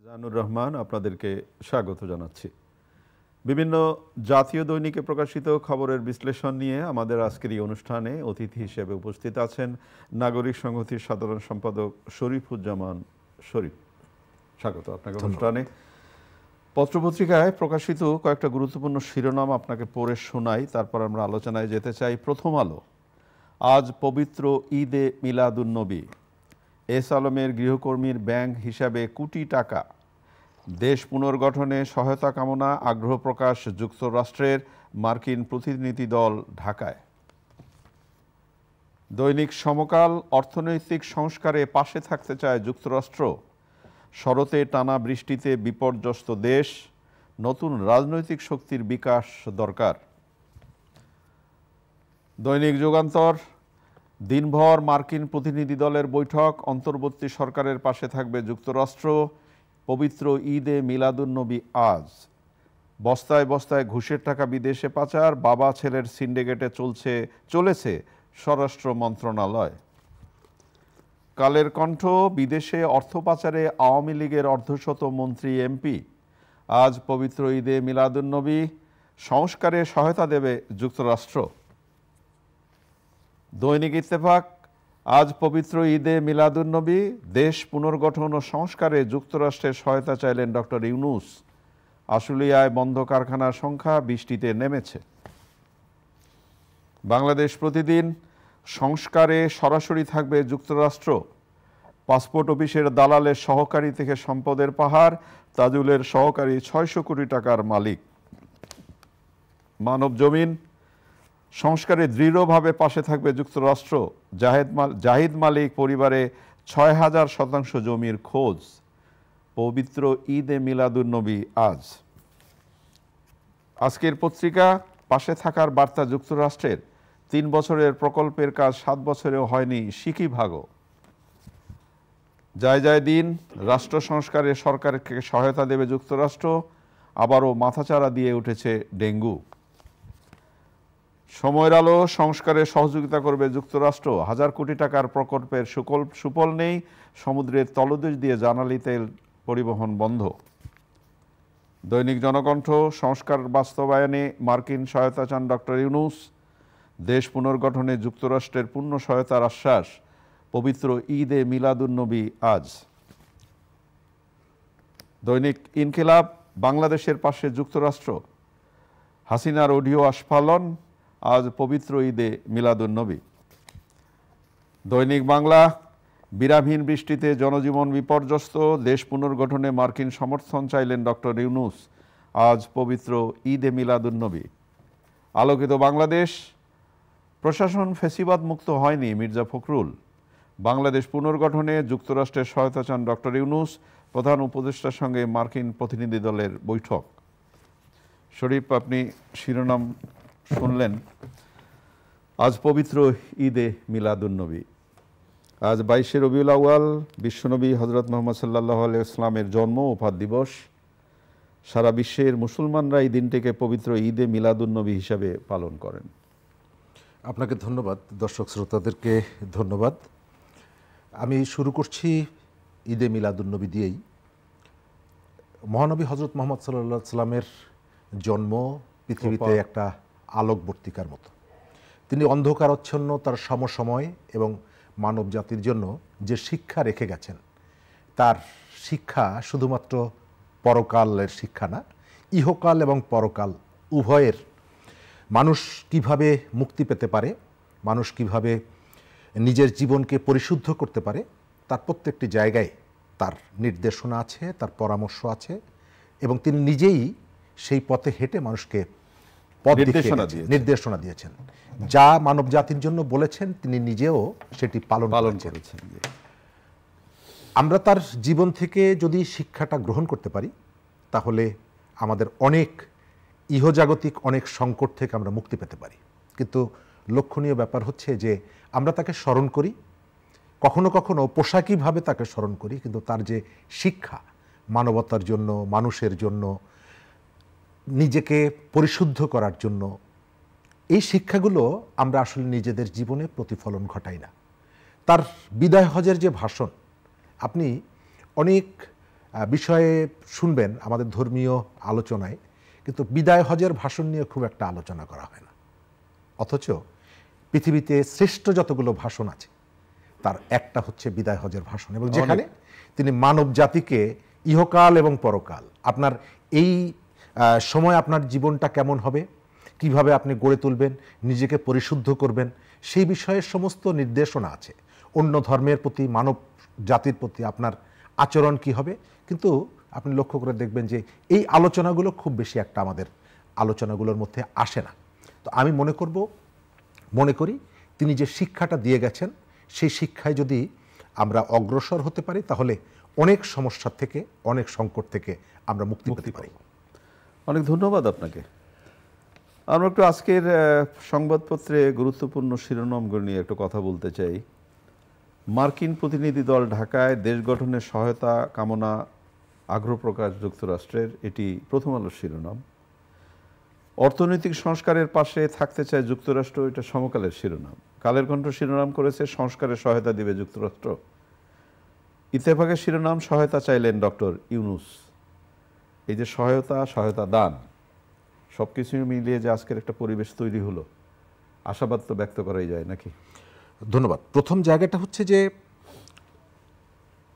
জানুর রহমান আপনাদেরকে স্বাগত জানাচ্ছি। বিভিন্ন জাতীয় দৈনিকে প্রকাশিত খবরের বিশ্লেষণ নিয়ে আমাদের আজকের এই অনুষ্ঠানে অতিথি হিসেবে উপস্থিত আছেন নাগরিক সংহতির সাধারণ সম্পাদক শরীফুজ্জামান শরীফ। স্বাগত আপনাকে অনুষ্ঠানে। পত্রপত্রিকায় প্রকাশিত কয়েকটা গুরুত্বপূর্ণ শিরোনাম আপনাকে পড়ে শোনাই, তারপর আমরা আলোচনায় যেতে চাই। প্রথম আলো, আজ পবিত্র ঈদে মিলাদুন্নবী, এস আলমের গৃহকর্মীর ব্যাংক হিসাবে কোটি টাকা, দেশ পুনর্গঠনে সহায়তা কামনা, আগ্রহ প্রকাশ যুক্তরাষ্ট্রের, মার্কিন প্রতিনিধি দল ঢাকায়। দৈনিক সমকাল, অর্থনৈতিক সংস্কারে পাশে থাকতে চায় যুক্তরাষ্ট্র, শরতে টানা বৃষ্টিতে বিপর্যস্ত দেশ, নতুন রাজনৈতিক শক্তির বিকাশ দরকার। দৈনিক যুগান্তর, দিনভর মার্কিন প্রতিনিধি দলের বৈঠক, অন্তর্বর্তী সরকারের পাশে থাকবে যুক্তরাষ্ট্র, পবিত্র ঈদে মিলাদুন্নবী আজ, বস্তায় বস্তায় ঘুষের টাকা বিদেশে পাচার, বাবা ছেলের সিন্ডিকেটে চলেছে স্বরাষ্ট্র মন্ত্রণালয়। কালের কণ্ঠ, বিদেশে অর্থ পাচারে আওয়ামী লীগের অর্ধশত মন্ত্রী এমপি, আজ পবিত্র ঈদে মিলাদুন্নবী, সংস্কারে সহায়তা দেবে যুক্তরাষ্ট্র। দৈনিক ইত্তেফাক, আজ পবিত্র ঈদে মিলাদুন্নবী, দেশ পুনর্গঠন ও সংস্কারে যুক্তরাষ্ট্রের সহায়তা চাইলেন ডক্টর ইউনূস, আশুলিয়ায় বন্ধ কারখানার সংখ্যা বৃষ্টিতে নেমেছে। বাংলাদেশ প্রতিদিন, সংস্কারে সরাসরি থাকবে যুক্তরাষ্ট্র, পাসপোর্ট অফিসের দালালের সহকারী থেকে সম্পদের পাহাড়, তাজুলের সহকারী 600 কোটি টাকার মালিক। মানব জমিন, সংস্কারে দৃঢ়ভাবে পাশে থাকবে যুক্তরাষ্ট্র, জাহিদ মালিক পরিবারে 6000 শতাংশ জমির খোঁজ, পবিত্র ঈদে মিলাদুন্নবী আজ। আজকের পত্রিকা, পাশে থাকার বার্তা যুক্তরাষ্ট্রের, 3 বছরের প্রকল্পের কাজ 7 বছরেও হয়নি, শিখি ভাগো। যায় যায় দিন, রাষ্ট্র সংস্কারে সরকারকে সহায়তা দেবে যুক্তরাষ্ট্র, আবারও মাথাচাড়া দিয়ে উঠেছে ডেঙ্গু। সময়ের আলো, সংস্কারে সহযোগিতা করবে যুক্তরাষ্ট্র, 1000 কোটি টাকার প্রকল্পের সুফল নেই, সমুদ্রের তলদেশ দিয়ে জ্বালানি তেল পরিবহন বন্ধ। দৈনিক জনকণ্ঠ, সংস্কার বাস্তবায়নে মার্কিন সহায়তা চান ডক্টর ইউনূস, দেশ পুনর্গঠনে যুক্তরাষ্ট্রের পূর্ণ সহায়তার আশ্বাস, পবিত্র ঈদে মিলাদুন্নবী আজ। দৈনিক ইনকিলাব, বাংলাদেশের পাশে যুক্তরাষ্ট্র, হাসিনার অডিও আস্ফালন, আজ পবিত্র ঈদে মিলাদুন্নবী। দৈনিক বাংলা, বিরামহীন বৃষ্টিতে জনজীবন বিপর্যস্ত, দেশ পুনর্গঠনে মার্কিন সমর্থন চাইলেন ডক্টর ইউনূস, আজ পবিত্র ঈদে মিলাদুন্নবী। আলোকিত বাংলাদেশ, প্রশাসন ফ্যাসিবাদ মুক্ত হয়নি, মির্জা ফখরুল, বাংলাদেশ পুনর্গঠনে যুক্তরাষ্ট্রের সহায়তা চান ডক্টর ইউনূস, প্রধান উপদেষ্টার সঙ্গে মার্কিন প্রতিনিধি দলের বৈঠক। শরীফ, আপনি শিরোনাম শুনলেন। আজ পবিত্র ঈদে মিলাদুন্নবী, আজ 22শে রবিউল আউয়াল, বিশ্বনবী হজরত মুহাম্মদ সাল্লাল্লাহু আলাইহি ওয়াসাল্লামের জন্ম ওফাত দিবস। সারা বিশ্বের মুসলমানরা এই দিনটিকে পবিত্র ঈদে মিলাদুন্নবী হিসাবে পালন করেন। আপনাকে ধন্যবাদ, দর্শক শ্রোতাদেরকে ধন্যবাদ। আমি শুরু করছি ঈদে মিলাদুন্নবী দিয়েই। মহানবী হজরত মুহাম্মদ সাল্লাল্লাহু আলাইহি ওয়াসাল্লামের জন্ম পৃথিবীতে একটা আলোকবর্তিকার মতো। তিনি অন্ধকারাচ্ছন্ন তার সমসময় এবং মানব জাতির জন্য যে শিক্ষা রেখে গেছেন, তার শিক্ষা শুধুমাত্র পরকালের শিক্ষা না, ইহকাল এবং পরকাল উভয়ের, মানুষ কিভাবে মুক্তি পেতে পারে, মানুষ কিভাবে নিজের জীবনকে পরিশুদ্ধ করতে পারে, তার প্রত্যেকটি জায়গায় তার নির্দেশনা আছে, তার পরামর্শ আছে, এবং তিনি নিজেই সেই পথে হেঁটে মানুষকে নির্দেশনা দিয়েছেন। যা মানব জাতির জন্য বলেছেন তিনি নিজেও সেটি পালন করেছেন। আমরা তার জীবন থেকে যদি শিক্ষাটা গ্রহণ করতে পারি, তাহলে আমাদের অনেক ইহজাগতিক অনেক সংকট থেকে আমরা মুক্তি পেতে পারি। কিন্তু লক্ষণীয় ব্যাপার হচ্ছে যে আমরা তাকে স্মরণ করি, কখনো কখনো পোশাকিভাবে তাকে স্মরণ করি, কিন্তু তার যে শিক্ষা মানবতার জন্য, মানুষের জন্য, নিজেকে পরিশুদ্ধ করার জন্য, এই শিক্ষাগুলো আমরা আসলে নিজেদের জীবনে প্রতিফলন ঘটাই না। তার বিদায় হজের যে ভাষণ, আপনি অনেক বিষয়ে শুনবেন আমাদের ধর্মীয় আলোচনায়, কিন্তু বিদায় হজের ভাষণ নিয়ে খুব একটা আলোচনা করা হয় না। অথচ পৃথিবীতে শ্রেষ্ঠ যতগুলো ভাষণ আছে তার একটা হচ্ছে বিদায় হজের ভাষণ, এবং যেখানে তিনি মানব জাতিকে ইহকাল এবং পরকাল, আপনার এই সময় আপনার জীবনটা কেমন হবে, কিভাবে আপনি গড়ে তুলবেন, নিজেকে পরিশুদ্ধ করবেন, সেই বিষয়ে সমস্ত নির্দেশনা আছে। অন্য ধর্মের প্রতি, মানব জাতির প্রতি আপনার আচরণ কি হবে, কিন্তু আপনি লক্ষ্য করে দেখবেন যে এই আলোচনাগুলো খুব বেশি একটা আমাদের আলোচনাগুলোর মধ্যে আসে না। তো আমি মনে করি তিনি যে শিক্ষাটা দিয়ে গেছেন, সেই শিক্ষায় যদি আমরা অগ্রসর হতে পারি তাহলে অনেক সমস্যা থেকে, অনেক সংকট থেকে আমরা মুক্তি পেতে পারি। অনেক ধন্যবাদ আপনাকে। আমরা একটু আজকের সংবাদপত্রে গুরুত্বপূর্ণ শিরোনামগুলো নিয়ে একটু কথা বলতে চাই। মার্কিন প্রতিনিধি দল ঢাকায়, দেশ গঠনের সহায়তা কামনা, আগ্রহ প্রকাশ যুক্তরাষ্ট্রের, এটি প্রথম আলোর শিরোনাম। অর্থনৈতিক সংস্কারের পাশে থাকতে চায় যুক্তরাষ্ট্র, এটা সমকালের শিরোনাম। কালের কণ্ঠ শিরোনাম করেছে সংস্কারের সহায়তা দিবে যুক্তরাষ্ট্র। ইত্তেফাকের শিরোনাম সহায়তা চাইলেন ডক্টর ইউনূস। এই যে সহায়তা দান, সব কিছু মিলিয়ে যে আজকের একটা পরিবেশ তৈরি হলো, আশাবাদ তো ব্যক্ত করাই যায় নাকি? ধন্যবাদ। প্রথম জায়গাটা হচ্ছে যে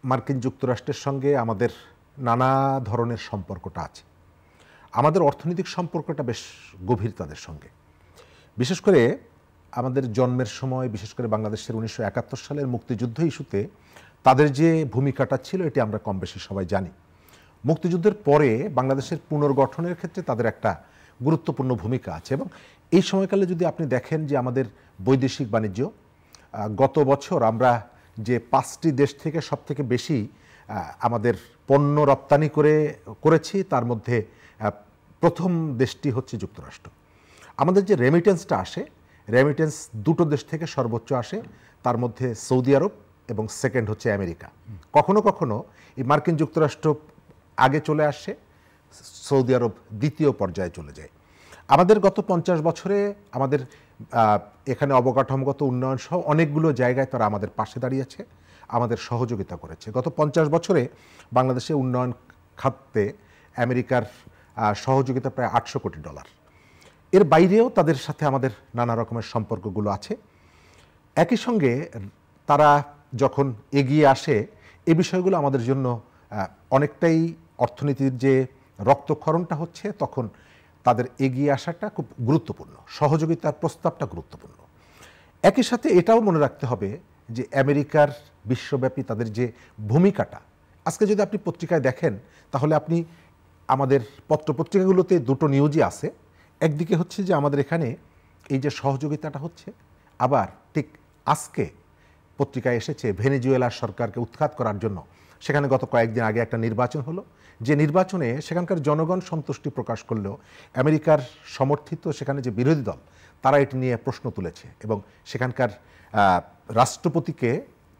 মার্কিন যুক্তরাষ্ট্রের সঙ্গে আমাদের নানা ধরনের সম্পর্কটা আছে। আমাদের অর্থনৈতিক সম্পর্কটা বেশ গভীর তাদের সঙ্গে। বিশেষ করে আমাদের জন্মের সময়, বিশেষ করে বাংলাদেশের 1971 সালের মুক্তিযুদ্ধ ইস্যুতে তাদের যে ভূমিকাটা ছিল এটি আমরা কম বেশি সবাই জানি। মুক্তিযুদ্ধের পরে বাংলাদেশের পুনর্গঠনের ক্ষেত্রে তাদের একটা গুরুত্বপূর্ণ ভূমিকা আছে, এবং এই সময়কালে যদি আপনি দেখেন যে আমাদের বৈদেশিক বাণিজ্য, গত বছর আমরা যে 5টি দেশ থেকে সবথেকে বেশি আমাদের পণ্য রপ্তানি করেছি, তার মধ্যে প্রথম দেশটি হচ্ছে যুক্তরাষ্ট্র। আমাদের যে রেমিটেন্সটা আসে, রেমিটেন্স দুটো দেশ থেকে সর্বোচ্চ আসে, তার মধ্যে সৌদি আরব এবং সেকেন্ড হচ্ছে আমেরিকা। কখনো কখনো এই মার্কিন যুক্তরাষ্ট্র আগে চলে আসে, সৌদি আরব দ্বিতীয় পর্যায়ে চলে যায়। আমাদের গত 50 বছরে আমাদের এখানে অবকাঠামোগত উন্নয়ন সহ অনেকগুলো জায়গায় তারা আমাদের পাশে দাঁড়িয়েছে, আমাদের সহযোগিতা করেছে। গত 50 বছরে বাংলাদেশে উন্নয়ন খাতে আমেরিকার সহযোগিতা প্রায় $800 কোটি। এর বাইরেও তাদের সাথে আমাদের নানা রকমের সম্পর্কগুলো আছে। একই সঙ্গে তারা যখন এগিয়ে আসে, এই বিষয়গুলো আমাদের জন্য অনেকটাই, অর্থনীতির যে রক্তক্ষরণটা হচ্ছে তখন তাদের এগিয়ে আসাটা খুব গুরুত্বপূর্ণ, সহযোগিতার প্রস্তাবটা গুরুত্বপূর্ণ। একই সাথে এটাও মনে রাখতে হবে যে আমেরিকার বিশ্বব্যাপী তাদের যে ভূমিকাটা, আজকে যদি আপনি পত্রিকায় দেখেন তাহলে আপনি আমাদের পত্রপত্রিকাগুলোতে দুটো নিউজই আছে। একদিকে হচ্ছে যে আমাদের এখানে এই যে সহযোগিতাটা হচ্ছে, আবার ঠিক আজকে পত্রিকায় এসেছে ভেনেজুয়েলার সরকারকে উৎখাত করার জন্য সেখানে গত কয়েকদিন আগে একটা নির্বাচন হলো, যে নির্বাচনে সেখানকার জনগণ সন্তুষ্টি প্রকাশ করলেও আমেরিকার সমর্থিত সেখানে যে বিরোধী দল তারা এটি নিয়ে প্রশ্ন তুলেছে, এবং সেখানকার রাষ্ট্রপতিকে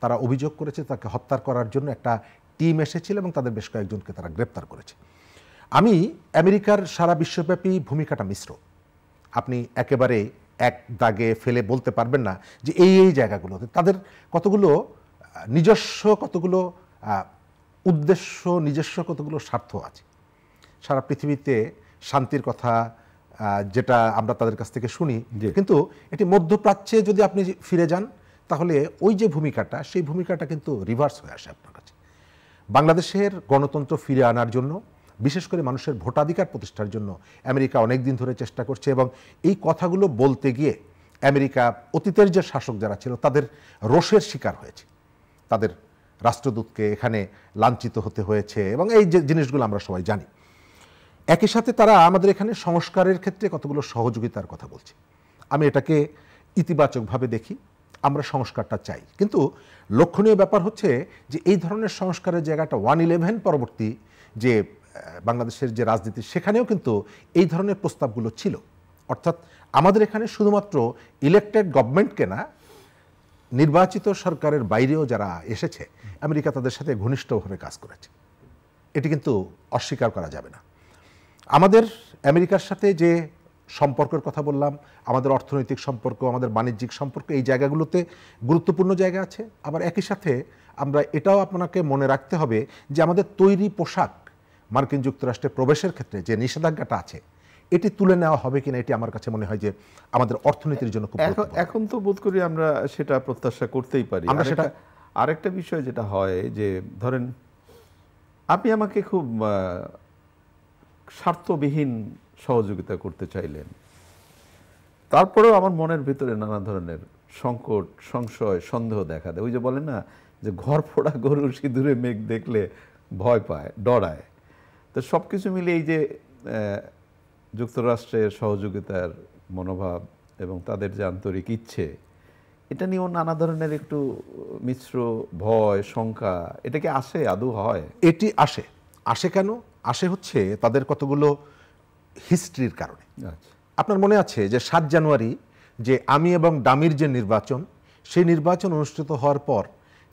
তারা অভিযোগ করেছে তাকে হত্যা করার জন্য একটা টিম এসেছিল এবং তাদের বেশ কয়েকজনকে তারা গ্রেপ্তার করেছে। আমি আমেরিকার সারা বিশ্বব্যাপী ভূমিকাটা মিশ্র, আপনি একেবারে এক দাগে ফেলে বলতে পারবেন না যে এই জায়গাগুলোতে তাদের কতগুলো নিজস্ব, কতগুলো উদ্দেশ্য, নিজস্ব কতগুলো স্বার্থ আছে। সারা পৃথিবীতে শান্তির কথা যেটা আমরা তাদের কাছ থেকে শুনি, কিন্তু এটি মধ্যপ্রাচ্যে যদি আপনি ফিরে যান তাহলে ওই যে ভূমিকাটা, সেই ভূমিকাটা কিন্তু রিভার্স হয়ে আসে আপনার কাছে। বাংলাদেশের গণতন্ত্র ফিরে আনার জন্য, বিশেষ করে মানুষের ভোটাধিকার প্রতিষ্ঠার জন্য আমেরিকা অনেক দিন ধরে চেষ্টা করছে, এবং এই কথাগুলো বলতে গিয়ে আমেরিকা অতীতের যে শাসক যারা ছিল তাদের রোষের শিকার হয়েছে, তাদের রাষ্ট্রদূতকে এখানে লাঞ্ছিত হতে হয়েছে, এবং এই যে জিনিসগুলো আমরা সবাই জানি। একই সাথে তারা আমাদের এখানে সংস্কারের ক্ষেত্রে কতগুলো সহযোগিতার কথা বলছে। আমি এটাকে ইতিবাচকভাবে দেখি, আমরা সংস্কারটা চাই, কিন্তু লক্ষণীয় ব্যাপার হচ্ছে যে এই ধরনের সংস্কারের জায়গাটা 1/11 পরবর্তী যে বাংলাদেশের যে রাজনীতি, সেখানেও কিন্তু এই ধরনের প্রস্তাবগুলো ছিল। অর্থাৎ আমাদের এখানে শুধুমাত্র ইলেকটেড গভর্নমেন্টকে না, নির্বাচিত সরকারের বাইরেও যারা এসেছে আমেরিকা তাদের সাথে ঘনিষ্ঠভাবে কাজ করেছে, এটি কিন্তু অস্বীকার করা যাবে না। আমাদের আমেরিকার সাথে যে সম্পর্কের কথা বললাম, আমাদের অর্থনৈতিক সম্পর্ক, আমাদের বাণিজ্যিক সম্পর্ক, এই জায়গাগুলোতে গুরুত্বপূর্ণ জায়গা আছে। আবার একই সাথে আমরা এটাও আপনাকে মনে রাখতে হবে যে আমাদের তৈরি পোশাক মার্কিন যুক্তরাষ্ট্রে প্রবেশের ক্ষেত্রে যে নিষেধাজ্ঞাটা আছে এটি তুলে নেওয়া হবে কিনা, এটি আমার কাছে মনে হয় যে আমাদের অর্থনীতির জন্য খুব এখন তো বোধ করি আমরা সেটা প্রত্যাশা করতেই পারি। আমরা সেটা আরেকটা বিষয় যেটা হয় যে ধরেন আপনি আমাকে খুব স্বার্থবিহীন সহযোগিতা করতে চাইলেন, তারপরেও আমার মনের ভিতরে নানা ধরনের সংকট, সংশয়, সন্দেহ দেখা দেয়। ওই যে বলে না যে ঘর ফোড়া গরুর সিঁদুরে মেঘ দেখলে ভয় পায়, ডরায়। তো সব কিছু মিলে এই যে যুক্তরাষ্ট্রের সহযোগিতার মনোভাব এবং তাদের যে আন্তরিক ইচ্ছে, এটা নিয়েও নানা ধরনের একটু মিশ্র ভয়, শঙ্কা, এটা কি আসে, আদৌ হয়? এটি আসে কেন আসে হচ্ছে তাদের কতগুলো হিস্ট্রির কারণে। আপনার মনে আছে যে 7 জানুয়ারি যে আমি এবং ডামির যে নির্বাচন, সেই নির্বাচন অনুষ্ঠিত হওয়ার পর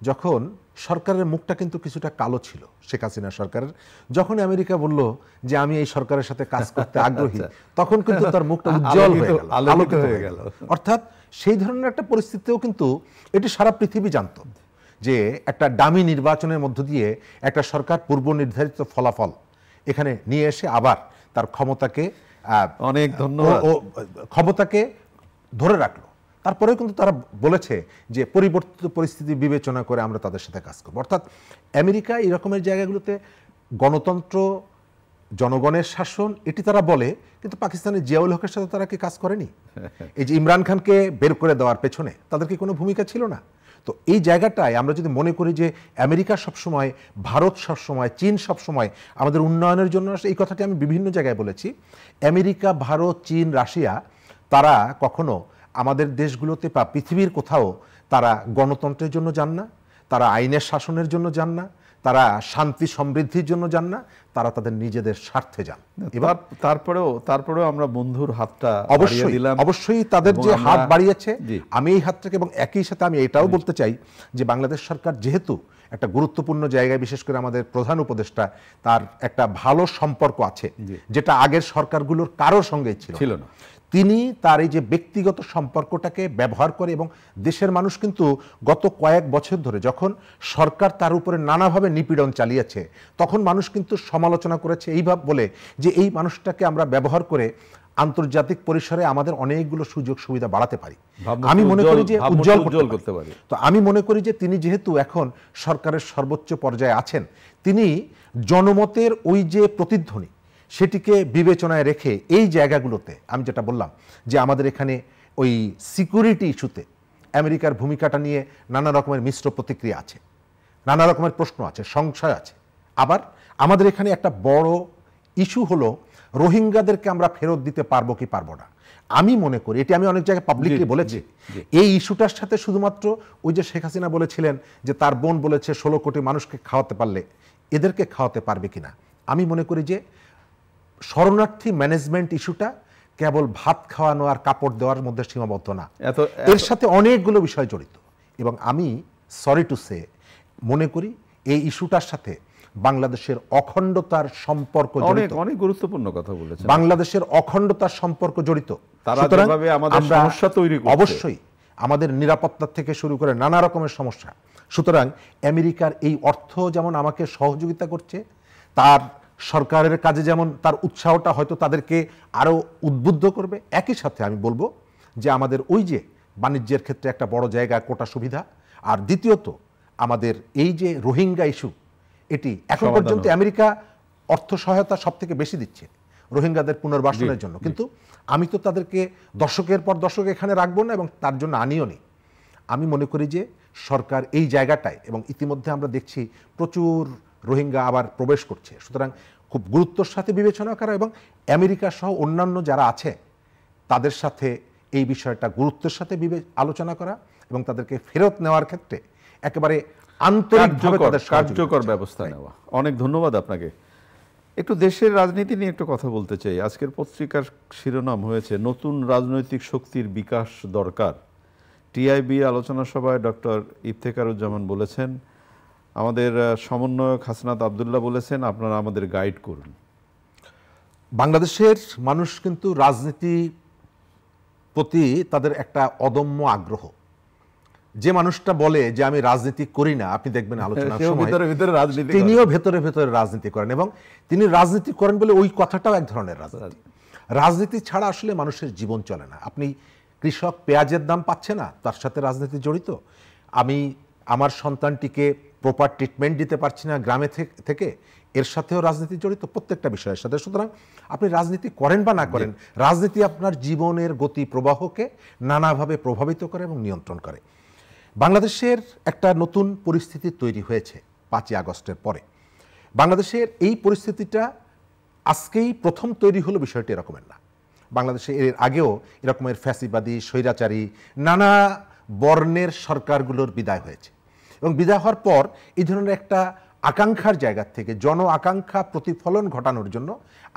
যখন সরকারের মুখটা কিন্তু কিছুটা কালো ছিল, শেখ হাসিনা সরকারের, যখন আমেরিকা বলল যে আমি এই সরকারের সাথে কাজ করতে আগ্রহী, তখন কিন্তু তার মুখটা উজ্জ্বল হয়ে গেল, আলোকিত হয়ে গেল। অর্থাৎ সেই ধরনের একটা পরিস্থিতিতেও কিন্তু এটি সারা পৃথিবী জানত যে একটা ডামি নির্বাচনের মধ্য দিয়ে একটা সরকার পূর্ব নির্ধারিত ফলাফল এখানে নিয়ে এসে আবার তার ক্ষমতাকে অনেক ধন্যবাদ ক্ষমতাকে ধরে রাখলো। তারপরেও কিন্তু তারা বলেছে যে পরিবর্তিত পরিস্থিতি বিবেচনা করে আমরা তাদের সাথে কাজ করব। অর্থাৎ আমেরিকা এই রকমের জায়গাগুলোতে গণতন্ত্র, জনগণের শাসন এটি তারা বলে, কিন্তু পাকিস্তানের জিয়াউল হকের সাথে তারা কি কাজ করেনি? এই যে ইমরান খানকে বের করে দেওয়ার পেছনে তাদের কি কোনো ভূমিকা ছিল না? তো এই জায়গাটায় আমরা যদি মনে করি যে আমেরিকা সবসময়, ভারত সবসময়, চীন সবসময় আমাদের উন্নয়নের জন্য আসে, এই কথাটি আমি বিভিন্ন জায়গায় বলেছি। আমেরিকা, ভারত, চীন, রাশিয়া তারা কখনো আমাদের দেশগুলোতে বা পৃথিবীর কোথাও তারা গণতন্ত্রের জন্য যান না, তারা আইনের শাসনের জন্য যান না, তারা শান্তি সমৃদ্ধির জন্য যান না, তারা তাদের নিজেদের স্বার্থে যান। এবার তারপরেও আমরা বন্ধুর হাতটা অবশ্যই তাদের যে হাত বাড়িয়েছে, আমি এই হাতটাকে, এবং একই সাথে আমি এটাও বলতে চাই যে বাংলাদেশ সরকার যেহেতু একটা গুরুত্বপূর্ণ জায়গায়, বিশেষ করে আমাদের প্রধান উপদেষ্টা, তার একটা ভালো সম্পর্ক আছে যেটা আগের সরকারগুলোর কারোর সঙ্গেই ছিল না। তিনি তার এই যে ব্যক্তিগত সম্পর্কটাকে ব্যবহার করে, এবং দেশের মানুষ কিন্তু গত কয়েক বছর ধরে যখন সরকার তার উপরে নানাভাবে নিপীড়ন চালিয়েছে, তখন মানুষ কিন্তু সমালোচনা করেছে এইভাবে বলে যে এই মানুষটাকে আমরা ব্যবহার করে আন্তর্জাতিক পরিসরে আমাদের অনেকগুলো সুযোগ সুবিধা বাড়াতে পারি, আমি মনে করি যে উজ্জ্বল করতে পারি। তো আমি মনে করি যে তিনি যেহেতু এখন সরকারের সর্বোচ্চ পর্যায়ে আছেন, তিনি জনমতের ওই যে প্রতিধ্বনি সেটিকে বিবেচনায় রেখে এই জায়গাগুলোতে, আমি যেটা বললাম যে আমাদের এখানে ওই সিকিউরিটি ইস্যুতে আমেরিকার ভূমিকাটা নিয়ে নানা রকমের মিশ্র প্রতিক্রিয়া আছে, নানা রকমের প্রশ্ন আছে, সংশয় আছে। আবার আমাদের এখানে একটা বড় ইস্যু হলো রোহিঙ্গাদেরকে আমরা ফেরত দিতে পারবো কি পারবো না। আমি মনে করি, এটি আমি অনেক জায়গায় পাবলিকলি বলেছি, এই ইস্যুটার সাথে শুধুমাত্র ওই যে শেখ হাসিনা বলেছিলেন যে তার বোন বলেছে 16 কোটি মানুষকে খাওয়াতে পারলে এদেরকে খাওয়াতে পারবে কিনা, আমি মনে করি যে শরণার্থী ম্যানেজমেন্ট ইস্যুটা কেবল ভাত খাওয়ানো আর কাপড় দেওয়ার মধ্যে সীমাবদ্ধ না, এর সাথে অনেকগুলো বিষয় জড়িত। এবং আমি সরি টু সে মনে করি এই ইস্যুটার সাথে বাংলাদেশের অখণ্ডতার সম্পর্ক জড়িত। অনেক গুরুত্বপূর্ণ কথা বলেছেন। বাংলাদেশের অখণ্ডতার সম্পর্ক জড়িত। তারা যেভাবে আমাদের সমস্যা তৈরি করছে, অবশ্যই আমাদের নিরাপত্তা থেকে শুরু করে নানা রকমের সমস্যা। সুতরাং আমেরিকার এই অর্থ যেমন আমাকে সহযোগিতা করছে, তার সরকারের কাজে যেমন তার উৎসাহটা হয়তো তাদেরকে আরও উদ্বুদ্ধ করবে, একই সাথে আমি বলবো যে আমাদের ওই যে বাণিজ্যের ক্ষেত্রে একটা বড় জায়গা কোটা সুবিধা, আর দ্বিতীয়ত আমাদের এই যে রোহিঙ্গা ইস্যু, এটি এখন পর্যন্ত আমেরিকা অর্থ সহায়তা সব থেকে বেশি দিচ্ছে রোহিঙ্গাদের পুনর্বাসনের জন্য, কিন্তু আমি তো তাদেরকে দশকের পর দশক এখানে রাখবো না এবং তার জন্য আনিও নি। আমি মনে করি যে সরকার এই জায়গাটায়, এবং ইতিমধ্যে আমরা দেখছি প্রচুর রোহিঙ্গা আবার প্রবেশ করছে, সুতরাং খুব গুরুত্বের সাথে বিবেচনা করা এবং আমেরিকা সহ অন্যান্য যারা আছে তাদের সাথে এই বিষয়টা গুরুত্বের সাথে আলোচনা করা এবং তাদেরকে ফেরত নেওয়ার ক্ষেত্রে একেবারে আন্তরিকভাবে কার্যকর ব্যবস্থা নেওয়া। অনেক ধন্যবাদ আপনাকে। একটু দেশের রাজনীতি নিয়ে একটু কথা বলতে চাই। আজকের পত্রিকার শিরোনাম হয়েছে নতুন রাজনৈতিক শক্তির বিকাশ দরকার। টিআইবির আলোচনা সভায় ডক্টর ইফতেখারুজ্জামান বলেছেন, আমাদের সমন্বয়ক হাসনাত আবদুল্লাহ বলেছেন আপনারা আমাদের গাইড করুন। বাংলাদেশের মানুষ কিন্তু রাজনীতি প্রতি তাদের একটা অদম্য আগ্রহ। যে মানুষটা বলে যে আমি রাজনীতি করি না, আপনি দেখবেন আলোচনার সময় তিনিও ভেতরে ভেতরে রাজনীতি করেন, এবং তিনি রাজনীতি করেন বলে ওই কথাটাও এক ধরনের রাজনীতি। রাজনীতি ছাড়া আসলে মানুষের জীবন চলে না। আপনি কৃষক পেঁয়াজের দাম পাচ্ছে না, তার সাথে রাজনীতি জড়িত। আমি আমার সন্তানটিকে প্রপার ট্রিটমেন্ট দিতে পারছি না গ্রামে থেকে, এর সাথেও রাজনীতি জড়িত, প্রত্যেকটা বিষয়ের সাথে। সুতরাং আপনি রাজনীতি করেন বা না করেন, রাজনীতি আপনার জীবনের গতি প্রবাহকে নানাভাবে প্রভাবিত করে এবং নিয়ন্ত্রণ করে। বাংলাদেশের একটা নতুন পরিস্থিতি তৈরি হয়েছে 5ই আগস্টের পরে। বাংলাদেশের এই পরিস্থিতিটা আজকেই প্রথম তৈরি হলো, বিষয়টি এরকমের না। বাংলাদেশে এর আগেও এরকমের ফ্যাসিবাদী, স্বৈরাচারী নানা বর্ণের সরকারগুলোর বিদায় হয়েছে, এবং বিদায় হওয়ার পর এই ধরনের একটা আকাঙ্ক্ষার জায়গা থেকে, জন আকাঙ্ক্ষা প্রতিফলন ঘটানোর জন্য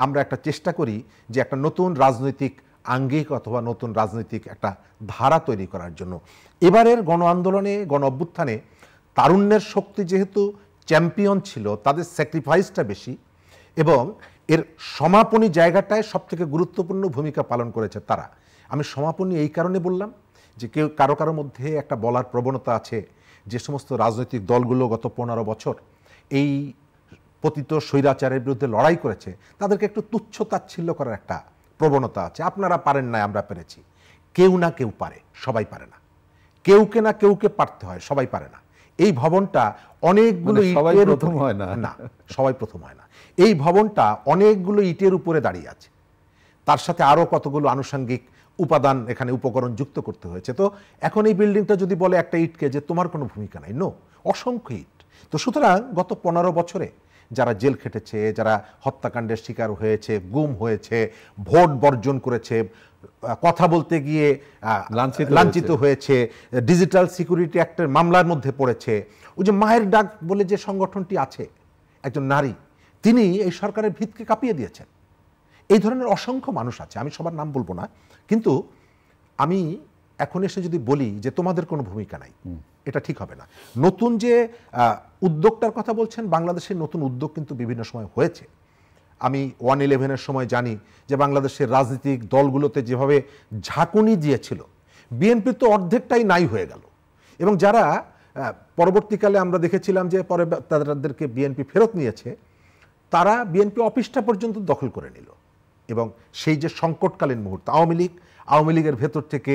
আমরা একটা চেষ্টা করি যে একটা নতুন রাজনৈতিক আঙ্গিক অথবা নতুন রাজনৈতিক একটা ধারা তৈরি করার জন্য। এবারের গণ আন্দোলনে, গণ অভ্যুত্থানে তারুণ্যের শক্তি যেহেতু চ্যাম্পিয়ন ছিল, তাদের স্যাক্রিফাইসটা বেশি, এবং এর সমাপনী জায়গাটায় সবথেকে গুরুত্বপূর্ণ ভূমিকা পালন করেছে তারা। আমি সমাপনী এই কারণে বললাম যে কারো কারো মধ্যে একটা বলার প্রবণতা আছে, যে সমস্ত রাজনৈতিক দলগুলো গত 15 বছর এই পতিত স্বৈরাচারের বিরুদ্ধে লড়াই করেছে, তাদেরকে একটু তুচ্ছ তাচ্ছিল্য করার একটা প্রবণতা আছে। আপনারা পারেন না, আমরা পেরেছি। কেউ না কেউ পারে, সবাই পারে না। কেউকে না কেউকে পারতে হয়, সবাই পারে না। এই ভবনটা অনেকগুলো ইটের প্রথম হয় না, সবাই প্রথম হয় না। এই ভবনটা অনেকগুলো ইটের উপরে দাঁড়িয়ে আছে, তার সাথে আরো কতগুলো আনুষঙ্গিক উপাদান, এখানে উপকরণ যুক্ত করতে হয়েছে। তো এখন এই বিল্ডিংটা যদি বলে একটা ইটকে যে তোমার কোনো ভূমিকা নাই, নো, অসংখ্য ইট। তো সুতরাং গত 15 বছরে যারা জেল খেটেছে, যারা হত্যাকাণ্ডের শিকার হয়েছে, গুম হয়েছে, ভোট বর্জন করেছে, কথা বলতে গিয়ে লাঞ্ছিত হয়েছে, ডিজিটাল সিকিউরিটি অ্যাক্টের মামলার মধ্যে পড়েছে, ওই যে মায়ের ডাক বলে যে সংগঠনটি আছে, একজন নারী, তিনি এই সরকারের ভিতকে কাঁপিয়ে দিয়েছেন। এই ধরনের অসংখ্য মানুষ আছে, আমি সবার নাম বলবো না, কিন্তু আমি এখন এসে যদি বলি যে তোমাদের কোনো ভূমিকা নাই, এটা ঠিক হবে না। নতুন যে উদ্যোগটার কথা বলছেন, বাংলাদেশের নতুন উদ্যোগ কিন্তু বিভিন্ন সময় হয়েছে। আমি 1/11-এর সময় জানি যে বাংলাদেশের রাজনৈতিক দলগুলোতে যেভাবে ঝাঁকুনি দিয়েছিল, বিএনপির তো অর্ধেকটাই নাই হয়ে গেল, এবং যারা পরবর্তীকালে আমরা দেখেছিলাম যে পরে তাদেরকে বিএনপি ফেরত নিয়েছে, তারা বিএনপি অফিসটা পর্যন্ত দখল করে নিল। এবং সেই যে সংকটকালীন মুহূর্ত, আওয়ামী লীগের ভেতর থেকে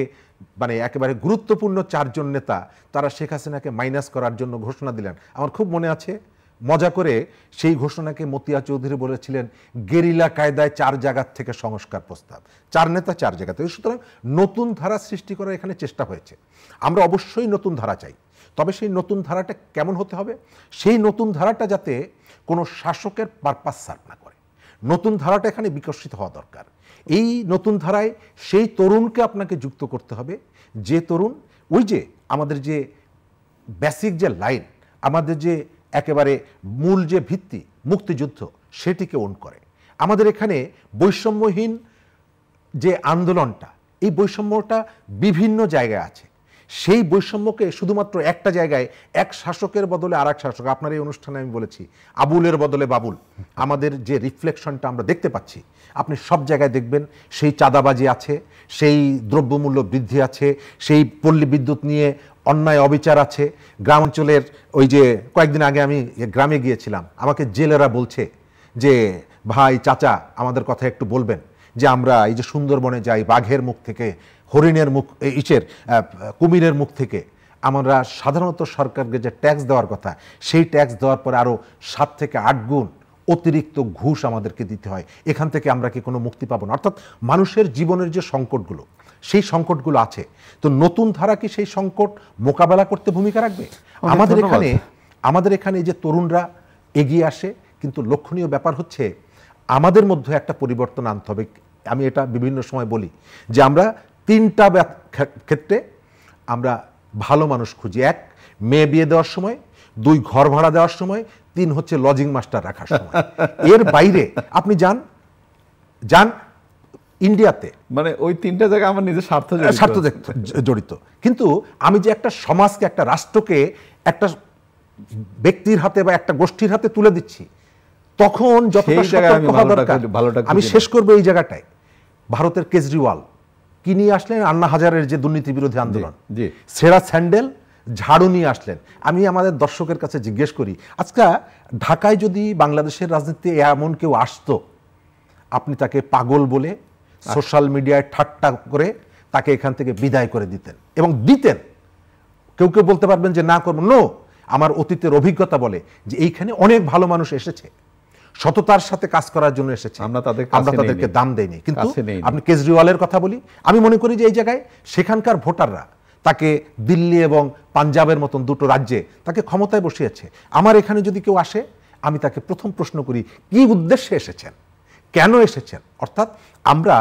মানে একেবারে গুরুত্বপূর্ণ 4 জন নেতা তারা শেখ হাসিনাকে মাইনাস করার জন্য ঘোষণা দিলেন। আমার খুব মনে আছে, মজা করে সেই ঘোষণাকে মতিয়া চৌধুরী বলেছিলেন গেরিলা কায়দায় 4 জায়গার থেকে সংস্কার প্রস্তাব, 4 নেতা 4 জায়গা থেকে। সুতরাং নতুন ধারা সৃষ্টি করার এখানে চেষ্টা হয়েছে। আমরা অবশ্যই নতুন ধারা চাই, তবে সেই নতুন ধারাটা কেমন হতে হবে? সেই নতুন ধারাটা যাতে কোনো শাসকের পারপাস সার্ভ না করে, নতুন ধারাটা এখানে বিকশিত হওয়া দরকার। এই নতুন ধারায় সেই তরুণকে আপনাকে যুক্ত করতে হবে, যে তরুণ ওই যে আমাদের যে বেসিক যে লাইন, আমাদের যে একেবারে মূল যে ভিত্তি মুক্তিযুদ্ধ, সেটিকে ওন করে। আমাদের এখানে বৈষম্যহীন যে আন্দোলনটা, এই বৈষম্যটা বিভিন্ন জায়গায় আছে। সেই বৈষম্যকে শুধুমাত্র একটা জায়গায় এক শাসকের বদলে আর এক শাসক, আপনার এই অনুষ্ঠানে আমি বলেছি আবুলের বদলে বাবুল, আমাদের যে রিফ্লেকশনটা আমরা দেখতে পাচ্ছি, আপনি সব জায়গায় দেখবেন সেই চাঁদাবাজি আছে, সেই দ্রব্যমূল্য বৃদ্ধি আছে, সেই পল্লী বিদ্যুৎ নিয়ে অন্যায় অবিচার আছে। গ্রাম অঞ্চলের ওই যে কয়েকদিন আগে আমি গ্রামে গিয়েছিলাম, আমাকে জেলেরা বলছে যে ভাই চাচা আমাদের কথা একটু বলবেন, যে আমরা এই যে সুন্দরবনে যাই, বাঘের মুখ থেকে, হরিণের মুখ, কুমিরের মুখ থেকে আমরা সাধারণত সরকারকে যে ট্যাক্স দেওয়ার কথা, সেই ট্যাক্স দেওয়ার পরে আরও 7 থেকে 8 গুণ অতিরিক্ত ঘুষ আমাদেরকে দিতে হয়। এখান থেকে আমরা কি কোনো মুক্তি পাবো না? অর্থাৎ মানুষের জীবনের যে সংকটগুলো, সেই আছে। তো নতুন ধারা কি সেই সংকট মোকাবেলা করতে ভূমিকা রাখবে? আমাদের এখানে যে তরুণরা এগিয়ে আসে, কিন্তু লক্ষণীয় ব্যাপার হচ্ছে আমাদের মধ্যে একটা পরিবর্তন আনতে হবে। আমি এটা বিভিন্ন সময় বলি যে আমরা 3টা ক্ষেত্রে আমরা ভালো মানুষ খুঁজি। 1, মেয়ে বিয়ে দেওয়ার সময়; 2, ঘর ভাড়া দেওয়ার সময়; 3 হচ্ছে লজিং মাস্টার রাখার সময়। এর বাইরে আপনি যান ইন্ডিয়াতে, মানে ওই 3টা জায়গায় আমার নিজের স্বার্থ জড়িত। কিন্তু আমি যে একটা সমাজকে, একটা রাষ্ট্রকে একটা ব্যক্তির হাতে বা একটা গোষ্ঠীর হাতে তুলে দিচ্ছি, তখন যতটা সেই জায়গায় সতর্ক হওয়া দরকার, আমি শেষ করবো এই জায়গাটায়। ভারতের কেজরিওয়াল কি নিয়ে আসলেন? আন্না হাজারের যে দুর্নীতি বিরোধী আন্দোলন, সেরা স্যান্ডেল ঝাড়ু নিয়ে আসলেন। আমি আমাদের দর্শকের কাছে জিজ্ঞেস করি, আজকে ঢাকায় যদি বাংলাদেশের রাজনীতিতে এমন কেউ আসতো, আপনি তাকে পাগল বলে সোশ্যাল মিডিয়ায় ঠাট্টা করে তাকে এখান থেকে বিদায় করে দিতেন এবং দিতেন। কেউ কেউ বলতে পারবেন যে না করবো, নো, আমার অতীতের অভিজ্ঞতা বলে যে এইখানে অনেক ভালো মানুষ এসেছে, সততার সাথে কাজ করার জন্য এসেছে, আমরা তাদেরকে দাম দেইনি। কিন্তু আপনি কেজরিওয়ালের কথা বলি, আমি মনে করি যে এই জায়গায় সেখানকার ভোটাররা তাকে দিল্লি এবং পাঞ্জাবের মতন দুটো রাজ্যে তাকে ক্ষমতায় বসিয়েছে। আমার এখানে যদি কেউ আসে, আমি তাকে প্রথম প্রশ্ন করি, কি উদ্দেশ্যে এসেছেন, কেন এসেছেন? অর্থাৎ আমরা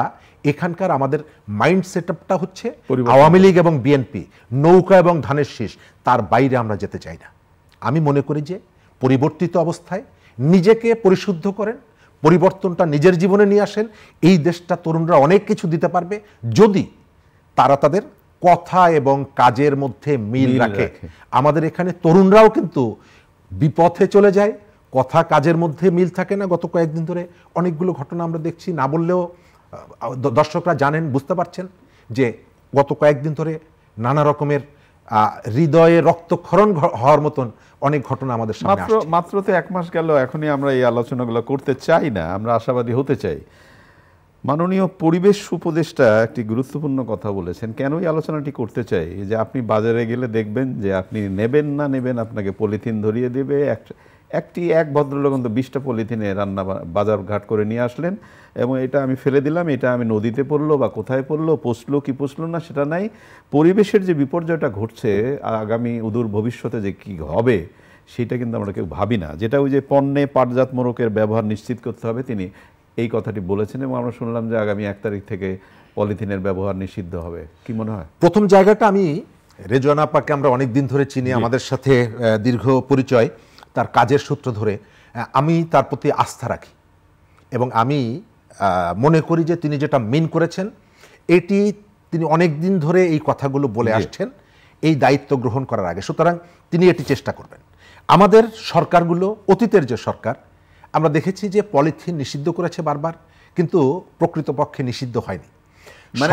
এখানকার আমাদের মাইন্ড সেটআপটা হচ্ছে আওয়ামী লীগ এবং বিএনপি, নৌকা এবং ধানের শীষ, তার বাইরে আমরা যেতে চাই না। আমি মনে করি যে পরিবর্তিত অবস্থায় নিজেকে পরিশুদ্ধ করেন, পরিবর্তনটা নিজের জীবনে নিয়ে আসেন। এই দেশটা তরুণরা অনেক কিছু দিতে পারবে যদি তারা তাদের কথা এবং কাজের মধ্যে মিল রাখে। আমাদের এখানে তরুণরাও কিন্তু বিপথে চলে যায়, কথা কাজের মধ্যে মিল থাকে না। গত কয়েকদিন ধরে অনেকগুলো ঘটনা আমরা দেখছি, না বললেও দর্শকরা জানেন, বুঝতে পারছেন যে গত কয়েকদিন ধরে নানা রকমের হৃদয়ে রক্তক্ষরণ হওয়ার মতন অনেক ঘটনা আমাদের সামনে আসছে। মাত্র তো 1 মাস গেল, এখনই আমরা এই আলোচনাগুলো করতে চাই না, আমরা আশাবাদী হতে চাই। মাননীয় পরিবেশ উপদেষ্টা একটি গুরুত্বপূর্ণ কথা বলেছেন। কেন এই আলোচনাটি করতে চাই, যে আপনি বাজারে গেলে দেখবেন যে আপনি নেবেন না নেবেন, আপনাকে পলিথিন ধরিয়ে দেবে। এক ভদ্রলোক কিন্তু 20টা পলিথিনে রান্না বাজার ঘাট করে নিয়ে আসলেন, এবং এটা আমি ফেলে দিলাম, এটা আমি নদীতে পড়লো বা কোথায় পড়লো, পচলো কি পচলো না সেটা নাই। পরিবেশের যে বিপর্যয়টা ঘটছে, আগামী অদূর ভবিষ্যতে যে কি হবে সেটা কিন্তু আমরা কেউ ভাবি না। যেটা ওই যে পণ্যে পাটজাত মোড়কের ব্যবহার নিশ্চিত করতে হবে, তিনি এই কথাটি বলেছেন, এবং আমরা শুনলাম যে আগামী 1 তারিখ থেকে পলিথিনের ব্যবহার নিষিদ্ধ হবে। কি মনে হয়? প্রথম জায়গাটা, আমি রেজওয়ানা আপাকে আমরা অনেক দিন ধরে চিনি, আমাদের সাথে দীর্ঘ পরিচয়, তার কাজের সূত্র ধরে আমি তার প্রতি আস্থা রাখি, এবং আমি মনে করি যে তিনি যেটা মিন করেছেন এটি তিনি অনেক দিন ধরে এই কথাগুলো বলে আসছেন এই দায়িত্ব গ্রহণ করার আগে। সুতরাং তিনি এটি চেষ্টা করবেন। আমাদের সরকারগুলো, অতীতের যে সরকার, আমরা দেখেছি যে পলিথিন নিষিদ্ধ করেছে বারবার, কিন্তু প্রকৃতপক্ষে নিষিদ্ধ হয়নি।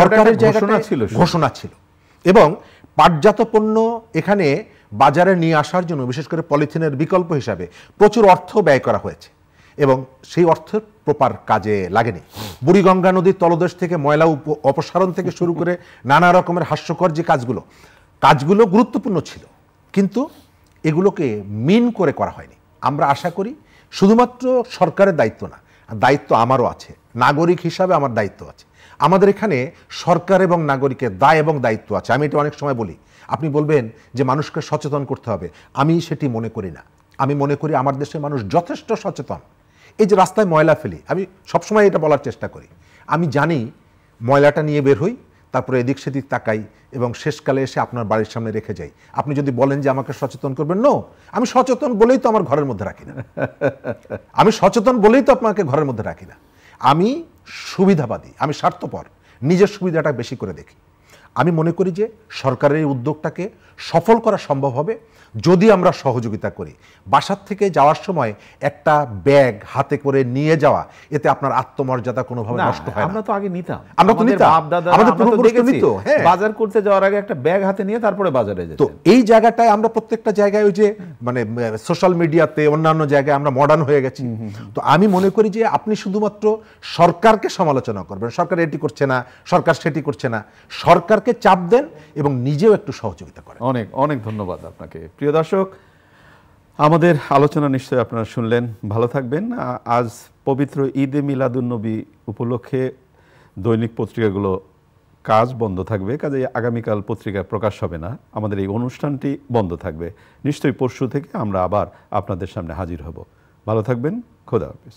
সরকারের ঘোষণা ছিল, এবং পাটজাত পণ্য এখানে বাজারে নিয়ে আসার জন্য বিশেষ করে পলিথিনের বিকল্প হিসাবে প্রচুর অর্থ ব্যয় করা হয়েছে, এবং সেই অর্থ প্রপার কাজে লাগেনি। বুড়িগঙ্গা নদীর তলদেশ থেকে ময়লা অপসারণ থেকে শুরু করে নানা রকমের হাস্যকর যে কাজগুলো গুরুত্বপূর্ণ ছিল, কিন্তু এগুলোকে মিন করে করা হয়নি। আমরা আশা করি শুধুমাত্র সরকারের দায়িত্ব না, দায়িত্ব আমারও আছে, নাগরিক হিসাবে আমার দায়িত্ব আছে। আমাদের এখানে সরকার এবং নাগরিকের দায় এবং দায়িত্ব আছে। আমি এটা অনেক সময় বলি, আপনি বলবেন যে মানুষকে সচেতন করতে হবে, আমি সেটি মনে করি না। আমি মনে করি আমার দেশের মানুষ যথেষ্ট সচেতন। এই যে রাস্তায় ময়লা ফেলি, আমি সবসময় এটা বলার চেষ্টা করি, আমি জানি ময়লাটা নিয়ে বের হই, তারপরে এদিক সেদিক তাকাই এবং শেষকালে এসে আপনার বাড়ির সামনে রেখে যাই। আপনি যদি বলেন যে আমাকে সচেতন করবেন, নো, আমি সচেতন বলেই তো আমার ঘরের মধ্যে রাখি না। আমি সচেতন বলেই তো আপনাকে ঘরের মধ্যে রাখি না। আমি সুবিধাবাদী, আমি স্বার্থপর, নিজের সুবিধাটা বেশি করে দেখি। আমি মনে করি যে সরকারের এই উদ্যোগটাকে সফল করা সম্ভব হবে যদি আমরা সহযোগিতা করি। বাসার থেকে যাওয়ার সময় একটা ব্যাগ হাতে করে নিয়ে যাওয়া, এতে আপনার আত্মমর্যাদা কোনোভাবে নষ্ট হয় না। আমরা তো আগে নিতাম, আমরা তো নিতাম, আমাদের পূর্বপুরুষরা নিত। হ্যাঁ, বাজার করতে যাওয়ার আগে একটা ব্যাগ হাতে নিয়ে তারপরে বাজারে যেত। তো এই জায়গাটায় আমরা প্রত্যেকটা জায়গায় ওই যে মানে সোশ্যাল মিডিয়াতে অন্যান্য জায়গায় আমরা মডার্ন হয়ে গেছি। তো আমি মনে করি যে আপনি শুধুমাত্র সরকারকে সমালোচনা করবেন, সরকার এটি করছে না, সরকার সেটি করছে না, সরকারকে চাপ দেন এবং নিজেও একটু সহযোগিতা করেন। অনেক অনেক ধন্যবাদ আপনাকে। প্রিয় দর্শক, আমাদের আলোচনা নিশ্চয়ই আপনারা শুনলেন, ভালো থাকবেন। আজ পবিত্র ঈদে মিলাদুন্নবী উপলক্ষে দৈনিক পত্রিকাগুলো কাজ বন্ধ থাকবে, কাজে আগামীকাল পত্রিকা প্রকাশ হবে না, আমাদের এই অনুষ্ঠানটি বন্ধ থাকবে। নিশ্চয়ই পরশু থেকে আমরা আবার আপনাদের সামনে হাজির হব। ভালো থাকবেন, খোদা হাফেজ।